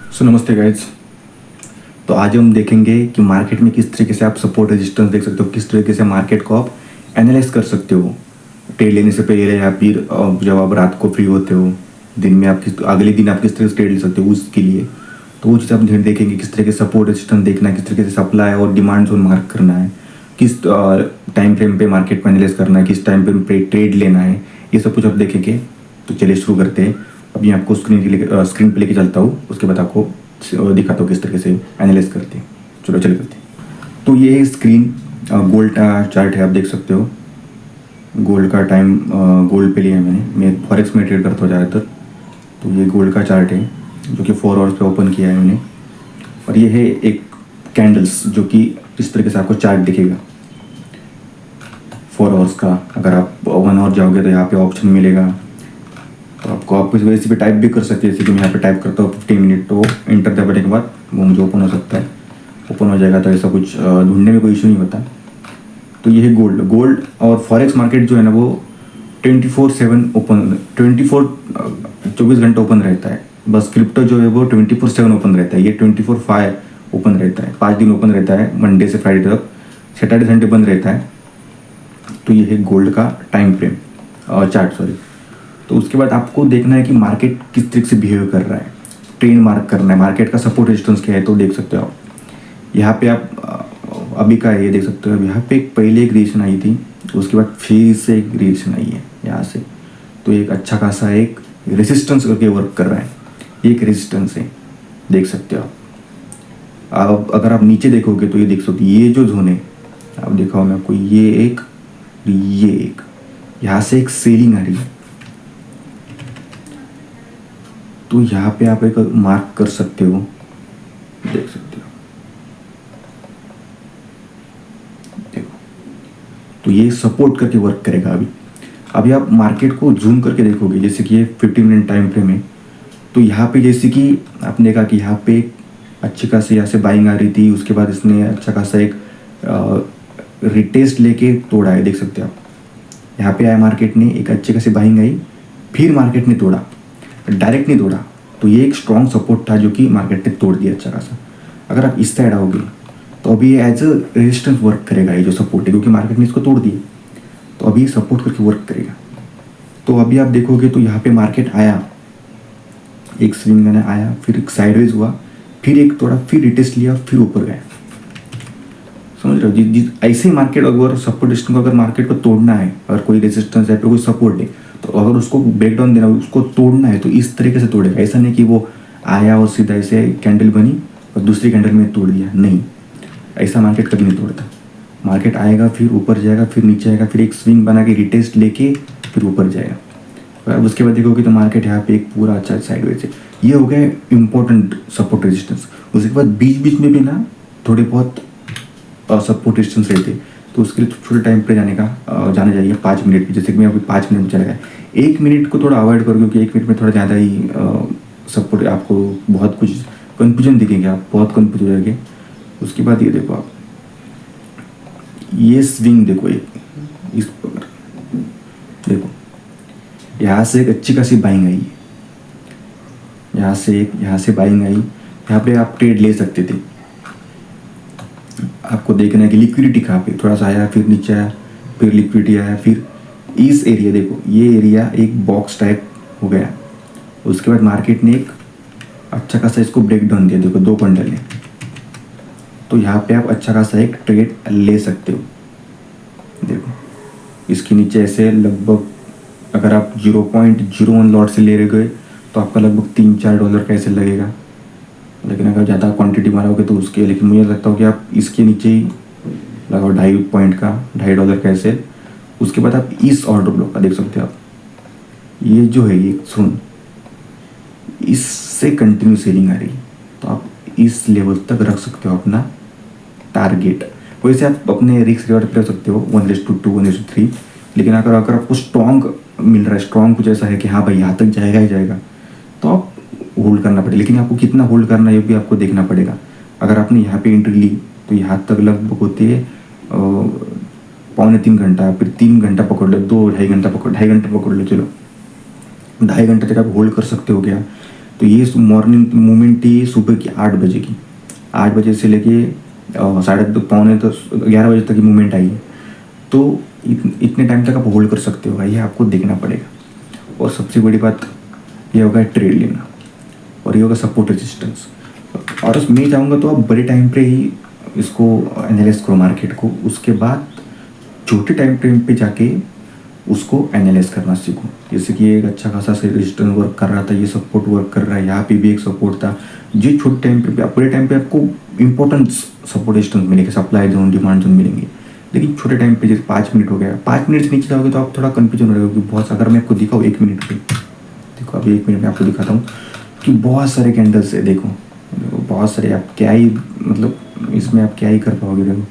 सो नमस्ते गाइज। तो आज हम देखेंगे कि मार्केट में किस तरीके से आप सपोर्ट रेजिस्टेंस देख सकते हो, किस तरीके से मार्केट को आप एनालाइज कर सकते हो ट्रेड लेने से पहले, या फिर जब आप रात को फ्री होते हो, दिन में आप अगले दिन आप किस तरह से ट्रेड ले सकते हो उसके लिए। तो वो चीज़ आप देखेंगे, किस तरीके से सपोर्ट रेजिस्टेंस देखना है, किस तरीके से सप्लाई और डिमांड जोन मार्क करना है, किस टाइम फ्रेम पे मार्केट को एनालाइज करना है, किस टाइम फ्रेम पे ट्रेड लेना है, ये सब कुछ आप देखेंगे। तो चलिए शुरू करते हैं। अभी आपको स्क्रीन पे लेके चलता हूँ, उसके बाद आपको दिखाता हूँ किस तरीके से एनालाइज करते हैं। चलो चले करते हैं। तो ये स्क्रीन गोल्ड का चार्ट है, आप देख सकते हो। गोल्ड का टाइम गोल्ड पे लिया है मैं फॉरेक्स में ट्रेड करता हूँ ज़्यादातर। तो ये गोल्ड का चार्ट है जो कि 4 आवर्स पे ओपन किया है मैंने, और ये है एक कैंडल्स जो कि इस तरीके से आपको चार्ट दिखेगा 4 आवर्स का। अगर आप 1 आवर जाओगे तो यहाँ पे ऑप्शन मिलेगा, तो आप इस वजह से भी टाइप भी कर सकते हैं। जैसे कि मैं यहाँ पे टाइप करता हूँ 15 मिनट, तो इंटर दबाने के बाद वो मुझे ओपन हो सकता है, ओपन हो जाएगा। तो ऐसा कुछ ढूंढने में कोई इशू नहीं होता। तो ये है गोल्ड और फॉरेक्स मार्केट जो है ना, वो 24/7 ओपन, 24 घंटे ओपन रहता है। बस क्रिप्टो जो है वो 24/7 ओपन रहता है, ये 24/5 ओपन रहता है। 5 दिन ओपन रहता है, मंडे से फ्राइडे तक। सैटरडे संडे बंद रहता है। तो ये है गोल्ड का टाइम फ्रेम चार्ट, सॉरी। तो उसके बाद आपको देखना है कि मार्केट किस तरीके से बिहेव कर रहा है, ट्रेंड मार्क करना है, मार्केट का सपोर्ट रेजिस्टेंस क्या है। तो देख सकते हो आप यहाँ पे, आप अभी का ये देख सकते हो। यहाँ पे पहले एक रिएक्शन आई थी, उसके बाद फिर से एक रिएक्शन आई है यहाँ से। तो एक अच्छा खासा एक रेजिस्टेंस करके वर्क कर रहा है, ये एक रेजिस्टेंस है, देख सकते हो आप। अगर आप नीचे देखोगे तो ये देख सकते हो, ये जो जोन है आप दिखाओ मैं आपको, ये एक यहाँ से एक सेलिंग आ रही है। तो यहाँ पे आप एक मार्क कर सकते हो, देख सकते हो, देखो। तो ये सपोर्ट करके वर्क करेगा। अभी आप मार्केट को जूम करके देखोगे, जैसे कि ये 15 मिनट टाइम फ्रेम है। तो यहाँ पे जैसे कि आपने देखा कि यहाँ पे अच्छी खासी यहाँ से बाइंग आ रही थी, उसके बाद इसने अच्छा खासा एक रिटेस्ट लेके तोड़ा है, देख सकते हो आप। यहाँ पे आया मार्केट ने, एक अच्छी खासी बाइंग आई, फिर मार्केट ने तोड़ा, डायरेक्ट नहीं तोड़ा। तो ये एक स्ट्रॉन्ग सपोर्ट था जो कि मार्केट ने तोड़ दिया अच्छा खासा। अगर आप इस साइड आओगे तो अभी एज अ रेजिस्टेंस वर्क करेगा, ये जो सपोर्ट है, क्योंकि मार्केट ने इसको तोड़ दिया। तो अभी सपोर्ट करके वर्क करेगा। तो अभी आप देखोगे तो यहाँ पे मार्केट आया, एक स्विंग मैंने आया, फिर एक साइडवेज हुआ, फिर एक तोड़ा, फिर रिटेस्ट लिया, फिर ऊपर गया। समझ रहे हो? ऐसे ही मार्केट अगर सपोर्ट रेजिस्टेंस को, अगर मार्केट को तोड़ना है, अगर कोई रेजिस्टेंस है तो कोई सपोर्ट है, तो अगर उसको ब्रेकडाउन देना, उसको तोड़ना है, तो इस तरीके से तोड़ेगा। ऐसा नहीं कि वो आया और सीधा ऐसे कैंडल बनी और दूसरी कैंडल में तोड़ दिया, नहीं, ऐसा मार्केट कभी नहीं तोड़ता। मार्केट आएगा, फिर ऊपर जाएगा, फिर नीचे आएगा, फिर एक स्विंग बना के रिटेस्ट लेके फिर ऊपर जाएगा। और उसके बाद देखोगे तो मार्केट यहाँ पे एक पूरा अच्छा साइडवेज है। ये हो गया इंपॉर्टेंट सपोर्ट रेजिस्टेंस। उसके बाद बीच बीच में भी ना थोड़े बहुत सपोर्ट रेजिस्टेंस रहते, तो उसके लिए छोटे टाइम पे जाना चाहिए 5 मिनट की। जैसे कि मैं अभी 5 मिनट में चला गया, 1 मिनट को थोड़ा अवॉइड करो, क्योंकि 1 मिनट में थोड़ा ज़्यादा ही सपोर्ट, आपको बहुत कुछ कन्फ्यूजन दिखेंगे, आप बहुत कन्फ्यूज हो जाएंगे। उसके बाद ये देखो आप, ये स्विंग देखो, एक इस पर देखो, यहाँ से एक अच्छी खासी बाइंग आई, यहाँ से बाइंग आई। यहाँ पे आप ट्रेड ले सकते थे। आपको देखना है कि लिक्विडिटी कहाँ पे, थोड़ा सा आया, फिर नीचे आया, फिर लिक्विडिटी आया, फिर इस एरिया देखो, ये एरिया एक बॉक्स टाइप हो गया। उसके बाद मार्केट ने एक अच्छा खासा इसको ब्रेक डाउन दिया, देखो 2 कैंडल है। तो यहाँ पे आप अच्छा खासा एक ट्रेड ले सकते हो। देखो इसके नीचे ऐसे लगभग, अगर आप 0.01 लॉट से ले रहे गए तो आपका लगभग $3-4 का ऐसे लगेगा। लेकिन अगर ज़्यादा क्वांटिटी मारोगे तो उसके, लेकिन मुझे लगता है कि आप इसके नीचे ही लगाओ 2.5 पॉइंट का, $2.5 का ऐसे। उसके बाद आप इस ऑर्डर ब्लॉक का देख सकते हो आप, ये जो है ये सुन, इससे कंटिन्यू सेलिंग आ रही है। तो आप इस लेवल तक रख सकते हो अपना टारगेट। वैसे आप अपने रिस्क रिवार्ड कर सकते हो 1:2, 1:3। लेकिन अगर आपको स्ट्रॉन्ग मिल रहा है, स्ट्रॉन्ग कुछ ऐसा है कि हाँ भाई यहाँ तक जाएगा ही जाएगा, तो आप होल्ड करना पड़ेगा। लेकिन आपको कितना होल्ड करना है ये भी आपको देखना पड़ेगा। अगर आपने यहाँ पे एंट्री ली तो यहाँ तक लगभग होती है 2.25 घंटा, फिर 3 घंटा पकड़ लो, 2-2.5 घंटा पकड़, 2.5 घंटा पकड़ लो, चलो 2.5 घंटे तक आप होल्ड कर सकते हो क्या। तो ये मॉर्निंग मूवमेंट थी सुबह की 8 बजे की, 8 बजे से लेके साढ़े पौने 11 बजे तक की मूवमेंट आई है। तो इतने टाइम तक आप होल्ड कर सकते हो, ये आपको देखना पड़ेगा। और सबसे बड़ी बात ये होगा ट्रेड लेना, और ये होगा सपोर्ट रेजिस्टेंस। और मैं चाहूँगा तो आप बड़े टाइम पे ही इसको एनालाइज करो मार्केट को, उसके बाद छोटे टाइम फ्रेम पे जाके उसको एनालाइज करना सीखो। जैसे कि एक अच्छा खासा से रेजिस्टेंस वर्क कर रहा था, ये सपोर्ट वर्क कर रहा है, यहाँ पे भी एक सपोर्ट था। जो छोटे टाइम पे बड़े टाइम पे आपको इंपॉर्टेंस सपोर्ट रेजिस्टेंस मिलेगा, सप्लाई जोन डिमांड जोन मिलेंगे। लेकिन छोटे टाइम पे जैसे 5 मिनट हो गया, 5 मिनट से नीचे जाओगे तो आप थोड़ा कन्फ्यूजन रहेगा कि बहुत, अगर मैं आपको दिखाऊँ 1 मिनट पे, देखो अभी 1 मिनट में आपको दिखाता हूँ कि बहुत सारे कैंडल्स है। देखो बहुत सारे, आप क्या ही मतलब इसमें आप क्या ही कर पाओगे। देखो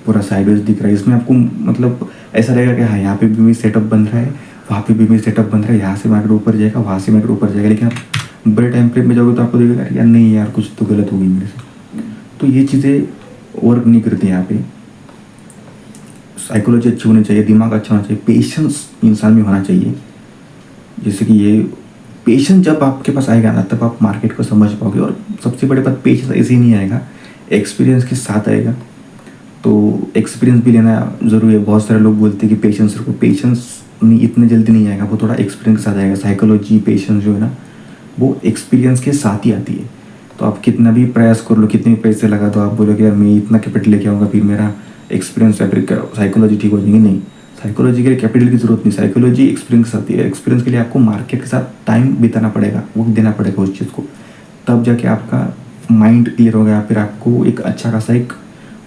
पूरा साइडवेज दिख रहा है, इसमें आपको मतलब ऐसा रहेगा कि हाँ यहाँ पे भी मेरी सेटअप बन रहा है, वहाँ पे भी मेरी सेटअप बन रहा है, यहाँ से मार्केट ऊपर जाएगा, वहाँ से मार्केट ऊपर जाएगा। लेकिन आप बड़े टाइम फ्रेम में जाओगे तो आपको देखेगा यार नहीं यार कुछ तो गलत हो गई मेरे से। तो ये चीज़ें वर्क नहीं करती यहाँ पे। साइकोलॉजी अच्छी होनी चाहिए, दिमाग अच्छा होना चाहिए, पेशेंस इंसान में होना चाहिए। जैसे कि ये पेशेंस जब आपके पास आएगा ना, तब आप मार्केट को समझ पाओगे। और सबसे बड़ी बात, पेशेंस ऐसे ही नहीं आएगा, एक्सपीरियंस के साथ आएगा। तो एक्सपीरियंस भी लेना ज़रूरी है। बहुत सारे लोग बोलते हैं कि पेशेंस रखो, पेशेंस नहीं, इतने जल्दी नहीं आएगा, वो थोड़ा एक्सपीरियंस के साथ आएगा। साइकोलॉजी पेशेंस जो है ना, वो एक्सपीरियंस के साथ ही आती है। तो आप कितना भी प्रयास कर लो, कितने भी पैसे लगा दो, आप बोलोगे यार मैं इतना कैपिटल लेके आऊँगा फिर मेरा एक्सपीरियंस या फिर साइकोलॉजी ठीक हो जाएगी, नहीं। साइकोलॉजी के लिए कैपिटल की जरूरत नहीं, साइकोलॉजी एक्सपीरियंस आती है। एक्सपीरियंस के लिए आपको मार्केट के साथ टाइम बिताना पड़ेगा, वक्त देना पड़ेगा उस चीज़ को, तब जाके आपका माइंड क्लियर होगा, या फिर आपको एक अच्छा खासा एक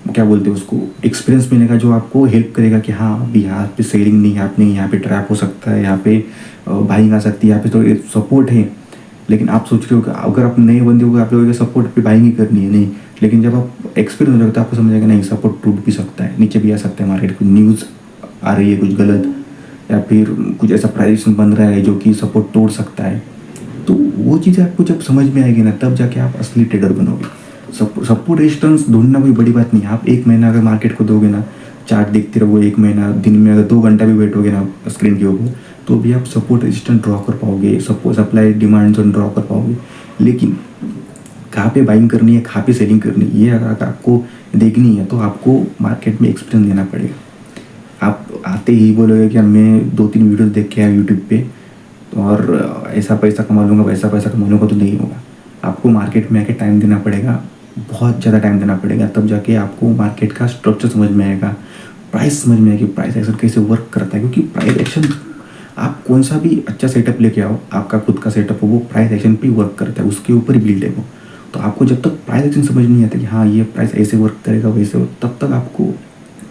क्या बोलते हैं उसको एक्सपीरियंस मिलेगा, जो आपको हेल्प करेगा कि हाँ अभी यहाँ पे सेलिंग नहीं है, आपने यहाँ पे ट्रैप हो सकता है, यहाँ पे बाइंग आ सकती है, यहाँ पे तो सपोर्ट है। लेकिन आप सोच रहे हो कि अगर आप नए बंदे हो, आप लोगों के सपोर्ट पे बाइंग ही करनी है, नहीं। लेकिन जब आप एक्सपीरियंस हो जाएगा तो आपको समझ आएगा नहीं, सपोर्ट टूट भी सकता है, नीचे भी आ सकता है, मार्केट कुछ न्यूज़ आ रही है कुछ गलत, या फिर कुछ ऐसा प्राइजेशन बन रहा है जो कि सपोर्ट तोड़ सकता है। तो वो चीज़ें आपको जब समझ में आएगी ना, तब जाके आप असली ट्रेडर बनोगे। सपोर्ट रेजिस्टेंस ढूंढना कोई बड़ी बात नहीं है। आप 1 महीना अगर मार्केट को दोगे ना, चार्ट देखते रहोगे 1 महीना, दिन में अगर 2 घंटा भी बैठोगे ना स्क्रीन के ऊपर, तो भी आप सपोर्ट रेजिस्टेंस ड्रॉ कर पाओगे, सप्लाई डिमांड जोन ड्रॉ कर पाओगे। लेकिन कहाँ पे बाइंग करनी है, कहाँ पे सेलिंग करनी है, ये अगर आपको देखनी है तो आपको मार्केट में एक्सपीरियंस देना पड़ेगा। आप आते ही बोलोगे कि मैं 2-3 वीडियोस देख के आया यूट्यूब पे और ऐसा पैसा कमा लूँगा, वैसा पैसा कमा लूँगा, तो नहीं होगा। आपको मार्केट में आके टाइम देना पड़ेगा, बहुत ज़्यादा टाइम देना पड़ेगा, तब जाके आपको मार्केट का स्ट्रक्चर समझ में आएगा, प्राइस समझ में आएगी, प्राइस एक्शन कैसे वर्क करता है। क्योंकि प्राइस एक्शन, आप कौन सा भी अच्छा सेटअप लेके आओ, आपका खुद का सेटअप हो, वो प्राइस एक्शन पे वर्क करता है, उसके ऊपर ही बिल्ड है वो। तो आपको जब तक प्राइस एक्शन समझ नहीं आता कि हाँ ये प्राइस ऐसे वर्क करेगा वैसे, तब तक आपको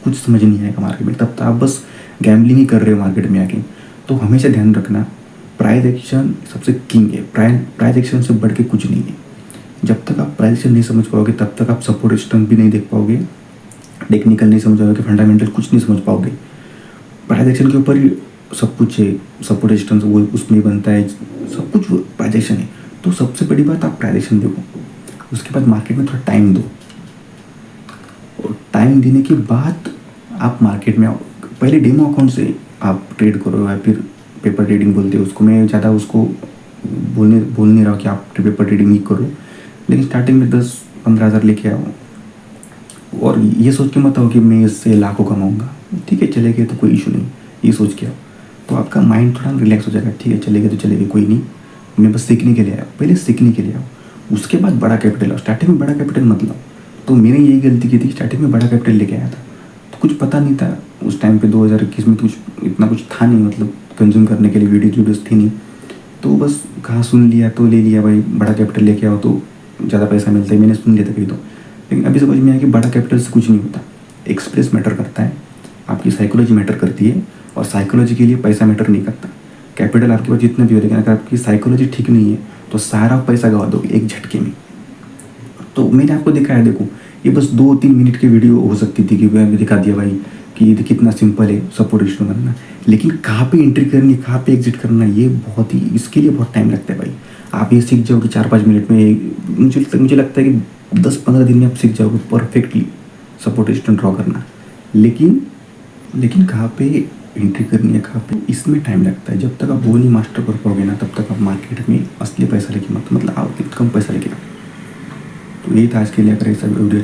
कुछ समझ नहीं आएगा मार्केट में, तब तक आप बस गैम्बलिंग ही कर रहे हो मार्केट में आके। तो हमेशा ध्यान रखना, प्राइस एक्शन सबसे किंग है, प्राइस एक्शन से बढ़ के कुछ नहीं है। जब तक आप प्राइस एक्शन नहीं समझ पाओगे, तब तक आप सपोर्ट रेजिस्टेंस भी नहीं देख पाओगे, टेक्निकल नहीं समझ पाओगे, फंडामेंटल कुछ नहीं समझ पाओगे। प्राइस एक्शन के ऊपर ही सब कुछ है, सपोर्ट रेजिस्टेंस वो उसमें बनता है, सब कुछ प्राइस एक्शन है। तो सबसे बड़ी बात, आप प्राइस एक्शन देखो, उसके बाद मार्केट में थोड़ा टाइम दो, और टाइम देने के बाद आप मार्केट में आओ। पहले डेमो अकाउंट से आप ट्रेड करो, या फिर पेपर ट्रेडिंग बोलते हैं उसको, मैं ज़्यादा उसको बोल नहीं रहा हूँ कि आप पेपर ट्रेडिंग ही करो। लेकिन स्टार्टिंग में 10-15 हज़ार लेके आओ, और ये सोच के मत आओ कि मैं इससे लाखों कमाऊँगा। ठीक है चलेगा तो कोई इशू नहीं, ये सोच के आओ तो आपका माइंड थोड़ा रिलैक्स हो जाएगा। ठीक है चलेगा तो चलेगा, कोई नहीं, मैं बस सीखने के लिए आया, पहले सीखने के लिए आओ, उसके बाद बड़ा कैपिटल आओ। स्टार्टिंग में बड़ा कैपिटल मत लाओ। तो मैंने यही गलती की थी, स्टार्टिंग में बड़ा कैपिटल लेके आया था, तो कुछ पता नहीं था उस टाइम पे 2021 में, कुछ इतना कुछ था नहीं, मतलब कंज्यूम करने के लिए वीडियोज़ थी नहीं। तो बस कहाँ सुन लिया तो ले लिया, भाई बड़ा कैपिटल लेके आओ तो ज़्यादा पैसा मिलता है, मैंने सुन लिया था कहीं तो। लेकिन अभी समझ में आया कि बड़ा कैपिटल से कुछ नहीं होता, एक्सपीरियंस मैटर करता है, आपकी साइकोलॉजी मैटर करती है, और साइकोलॉजी के लिए पैसा मैटर नहीं करता। कैपिटल आपके पास जितने भी हो, लेकिन अगर आपकी साइकोलॉजी ठीक नहीं है तो सारा पैसा गवा दोगे एक झटके में। तो मैंने आपको दिखाया, देखो ये बस 2-3 मिनट की वीडियो हो सकती थी कि मैंने दिखा दिया भाई कि ये कितना सिंपल है सपोर्ट रेजिस्टेंस करना। लेकिन कहाँ पे एंट्री करनी, कहाँ पे एग्जिट करना, ये बहुत ही, इसके लिए बहुत टाइम लगता है भाई। आप ये सीख जाओगे 4-5 मिनट में, मुझे लगता है कि 10-15 दिन में आप सीख जाओगे परफेक्टली सपोर्ट रेजिस्टेंस ड्रॉ करना। लेकिन कहाँ पे एंट्री करनी है कहाँ पे, इसमें टाइम लगता है। जब तक आप वो नहीं मास्टर कर पाओगे ना, तब तक आप मार्केट में असली पैसा लेके मत, मतलब आप कम पैसा लेके आओ। तो यही था आज के लिए, अगर ऐसा वीडियो